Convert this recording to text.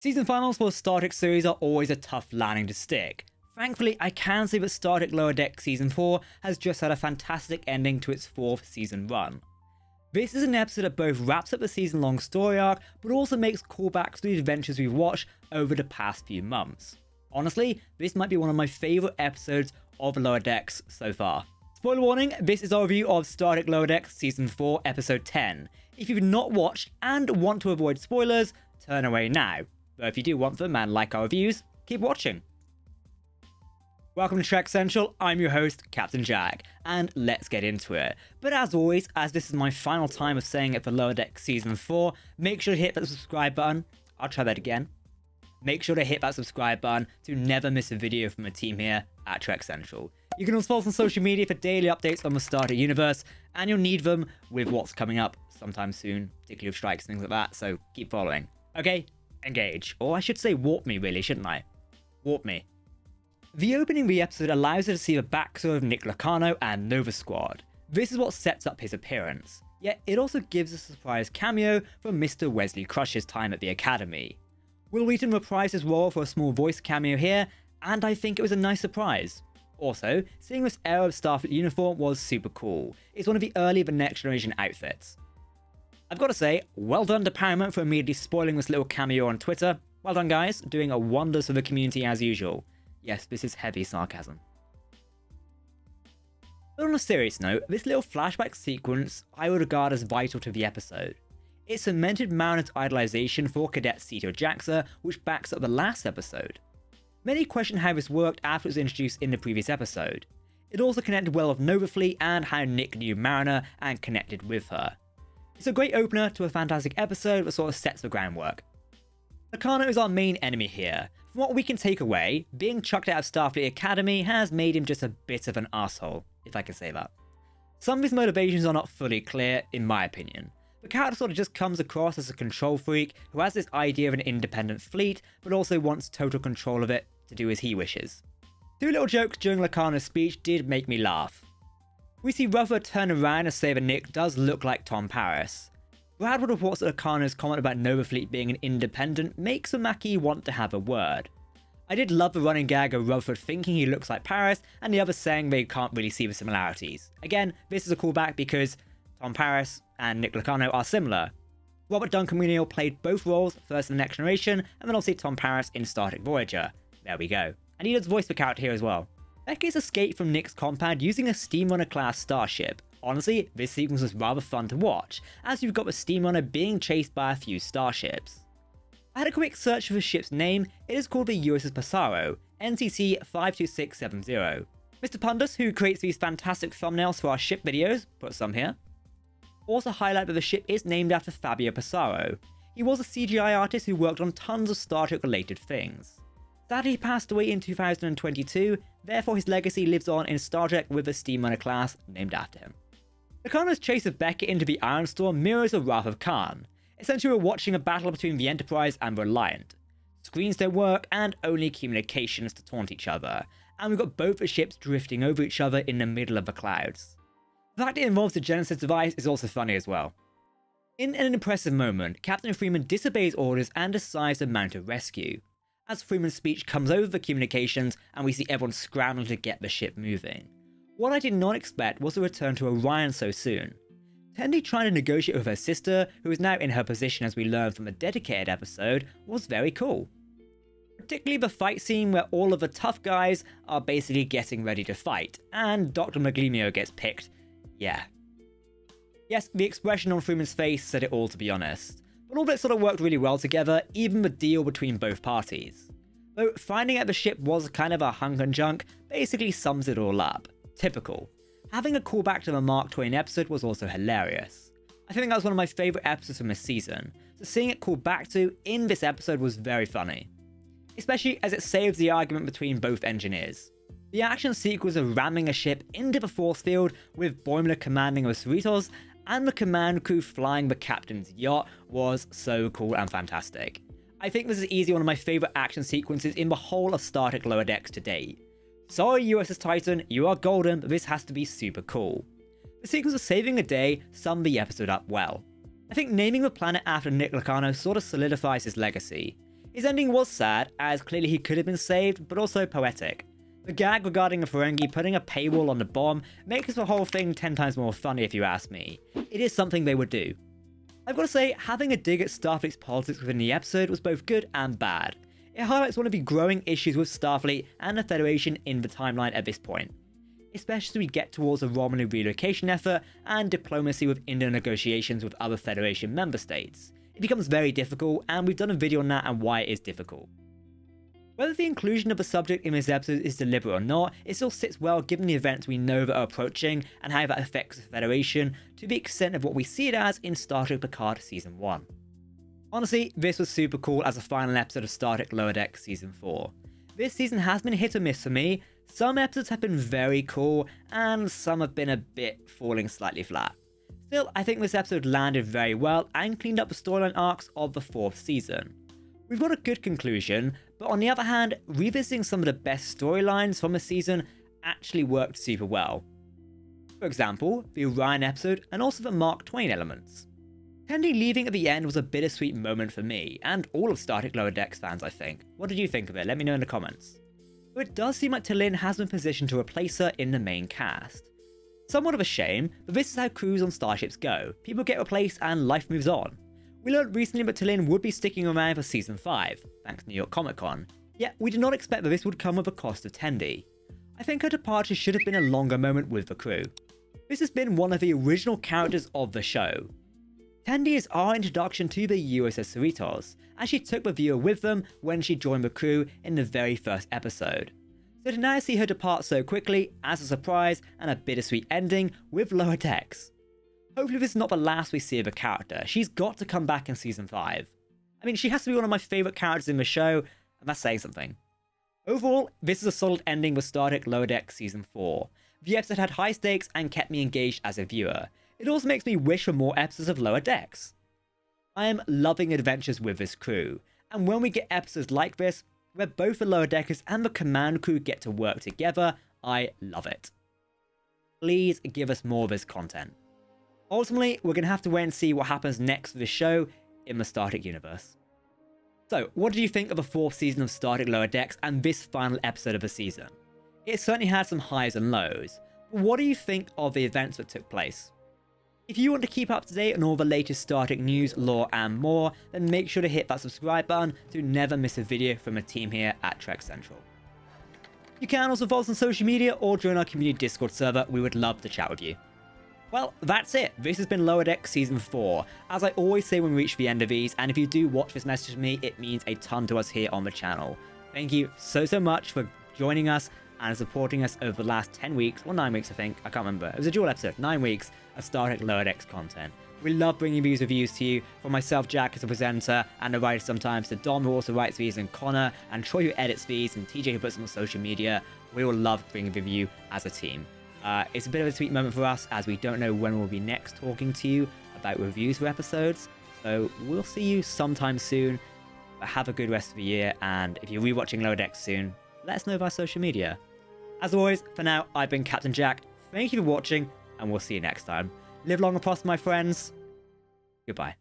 Season finals for Star Trek series are always a tough landing to stick. Thankfully, I can say that Star Trek Lower Decks Season 4 has just had a fantastic ending to its 4th season run. This is an episode that both wraps up the season-long story arc, but also makes callbacks to the adventures we've watched over the past few months. Honestly, this might be one of my favourite episodes of Lower Decks so far. Spoiler warning, this is our review of Star Trek Lower Decks Season 4 Episode 10. If you've not watched and want to avoid spoilers, turn away now. But if you do want them and like our reviews, keep watching. Welcome to Trek Central, I'm your host, Captain Jack, and let's get into it. But as always, as this is my final time of saying it for Lower Decks Season 4, make sure to hit that subscribe button. I'll try that again. Make sure to hit that subscribe button to never miss a video from the team here at Trek Central. You can also follow us on social media for daily updates on the Star Trek universe, and you'll need them with what's coming up sometime soon, particularly with strikes and things like that, so keep following. Okay? Engage. Or I should say warp me, really, shouldn't I? Warp me. The opening of the episode allows us to see the backstory of Nick Locarno and Nova Squad. This is what sets up his appearance. Yet it also gives us a surprise cameo from Mr. Wesley Crusher's time at the Academy. Will Wheaton reprise his role for a small voice cameo here, and I think it was a nice surprise. Also, seeing this era of Starfleet uniform was super cool. It's one of the early The Next Generation outfits. I've got to say, well done to Paramount for immediately spoiling this little cameo on Twitter. Well done guys, doing a wonders for the community as usual. Yes, this is heavy sarcasm. But on a serious note, this little flashback sequence I would regard as vital to the episode. It cemented Mariner's idolization for Cadet Sito Jaxa, which backs up the last episode. Many question how this worked after it was introduced in the previous episode. It also connected well with Nova Fleet and how Nick knew Mariner and connected with her. It's a great opener to a fantastic episode that sort of sets the groundwork. Locarno is our main enemy here. From what we can take away, being chucked out of Starfleet Academy has made him just a bit of an asshole, if I can say that. Some of his motivations are not fully clear, in my opinion. The character sort of just comes across as a control freak who has this idea of an independent fleet, but also wants total control of it to do as he wishes. Two little jokes during Locarno's speech did make me laugh. We see Rutherford turn around and say that Nick does look like Tom Paris. Brad reports that Locarno's comment about Nova Fleet being an independent makes the Maquis want to have a word. I did love the running gag of Rutherford thinking he looks like Paris and the others saying they can't really see the similarities. Again, this is a callback because Tom Paris and Nick Locarno are similar. Robert Duncan McNeil played both roles, first in The Next Generation, and then obviously Tom Paris in Star Trek Voyager. There we go. And he does voice the character here as well. Becky's escape from Nick's compound using a Steamrunner class starship. Honestly, this sequence was rather fun to watch, as you've got the Steamrunner being chased by a few starships. I had a quick search for the ship's name. It is called the USS Passaro, NCC 52670. Mr. Pundus, who creates these fantastic thumbnails for our ship videos, put some here, also highlight that the ship is named after Fabio Passaro. He was a CGI artist who worked on tons of Star Trek related things. Sadly, he passed away in 2022, therefore his legacy lives on in Star Trek with a Steamrunner class named after him. Locarno's chase of Beckett into the Iron Storm mirrors the Wrath of Khan. Essentially, we're watching a battle between the Enterprise and Reliant. Screens don't work and only communications to taunt each other, and we've got both the ships drifting over each other in the middle of the clouds. The fact it involves the Genesis device is also funny as well. In an impressive moment, Captain Freeman disobeys orders and decides to mount a rescue. As Freeman's speech comes over the communications and we see everyone scrambling to get the ship moving. What I did not expect was a return to Orion so soon. Tendi trying to negotiate with her sister, who is now in her position as we learn from a dedicated episode, was very cool. Particularly the fight scene where all of the tough guys are basically getting ready to fight, and Dr. Maglimio gets picked. Yeah. Yes, the expression on Freeman's face said it all, to be honest. But all that sort of worked really well together, even the deal between both parties. Though finding out the ship was kind of a hunk and junk basically sums it all up. Typical. Having a callback to the Mark Twain episode was also hilarious. I think that was one of my favourite episodes from this season, so seeing it called back to in this episode was very funny. Especially as it saves the argument between both engineers. The action sequence of ramming a ship into the force field with Boimler commanding the Cerritos and the command crew flying the captain's yacht was so cool and fantastic. I think this is easily one of my favourite action sequences in the whole of Star Trek Lower Decks to date. Sorry USS Titan, you are golden, but this has to be super cool. The sequence of saving the day summed the episode up well. I think naming the planet after Nick Locarno sort of solidifies his legacy. His ending was sad, as clearly he could have been saved, but also poetic. The gag regarding a Ferengi putting a paywall on the bomb makes the whole thing 10 times more funny if you ask me. It is something they would do. I've got to say, having a dig at Starfleet's politics within the episode was both good and bad. It highlights one of the growing issues with Starfleet and the Federation in the timeline at this point, especially as we get towards a Romulan relocation effort and diplomacy with Indo negotiations with other Federation member states. It becomes very difficult, and we've done a video on that and why it is difficult. Whether the inclusion of the subject in this episode is deliberate or not, it still sits well given the events we know that are approaching and how that affects the Federation to the extent of what we see it as in Star Trek Picard Season 1. Honestly, this was super cool as a final episode of Star Trek Lower Decks Season 4. This season has been hit or miss for me. Some episodes have been very cool, and some have been a bit falling slightly flat. Still, I think this episode landed very well and cleaned up the storyline arcs of the 4th season. We've got a good conclusion, but on the other hand, revisiting some of the best storylines from the season actually worked super well. For example, the Orion episode and also the Mark Twain elements. Tendi leaving at the end was a bittersweet moment for me, and all of Star Trek Lower Decks fans I think. What did you think of it? Let me know in the comments. Though it does seem like T'Lyn has been positioned to replace her in the main cast. Somewhat of a shame, but this is how crews on starships go. People get replaced and life moves on. We learned recently that T'Lyn would be sticking around for Season 5, thanks to New York Comic Con, yet we did not expect that this would come with a cost of Tendi. I think her departure should have been a longer moment with the crew. This has been one of the original characters of the show. Tendi is our introduction to the USS Cerritos, as she took the viewer with them when she joined the crew in the very first episode. So to now see her depart so quickly, as a surprise and a bittersweet ending with Lower Decks. Hopefully this is not the last we see of the character. She's got to come back in Season 5. I mean, she has to be one of my favourite characters in the show, and that's saying something. Overall, this is a solid ending with Star Trek Lower Decks Season 4. The episode had high stakes and kept me engaged as a viewer. It also makes me wish for more episodes of Lower Decks. I am loving adventures with this crew, and when we get episodes like this, where both the Lower Deckers and the command crew get to work together, I love it. Please give us more of this content. Ultimately, we're going to have to wait and see what happens next for this show in the Star Trek universe. So, what did you think of the 4th season of Star Trek Lower Decks and this final episode of the season? It certainly had some highs and lows, but what do you think of the events that took place? If you want to keep up to date on all the latest Star Trek news, lore and more, then make sure to hit that subscribe button to never miss a video from the team here at Trek Central. You can also follow us on social media or join our community Discord server. We would love to chat with you. Well, that's it. This has been Lower Decks Season 4. As I always say when we reach the end of these, and if you do watch this message to me, it means a ton to us here on the channel. Thank you so much for joining us and supporting us over the last 10 weeks, or 9 weeks I think, I can't remember. It was a dual episode, 9 weeks of Star Trek Lower Decks content. We love bringing these reviews to you, from myself, Jack, as a presenter, and a writer sometimes, to Dom, who also writes these, and Connor, and Troy, who edits these, and TJ, who puts them on social media. We all love bringing the review as a team. It's a bit of a sweet moment for us, as we don't know when we'll be next talking to you about reviews for episodes, so we'll see you sometime soon. But have a good rest of the year, and if you're rewatching Lower Decks soon, let us know via social media. As always, for now, I've been Captain Jack. Thank you for watching, and we'll see you next time. Live long and prosper, my friends. Goodbye.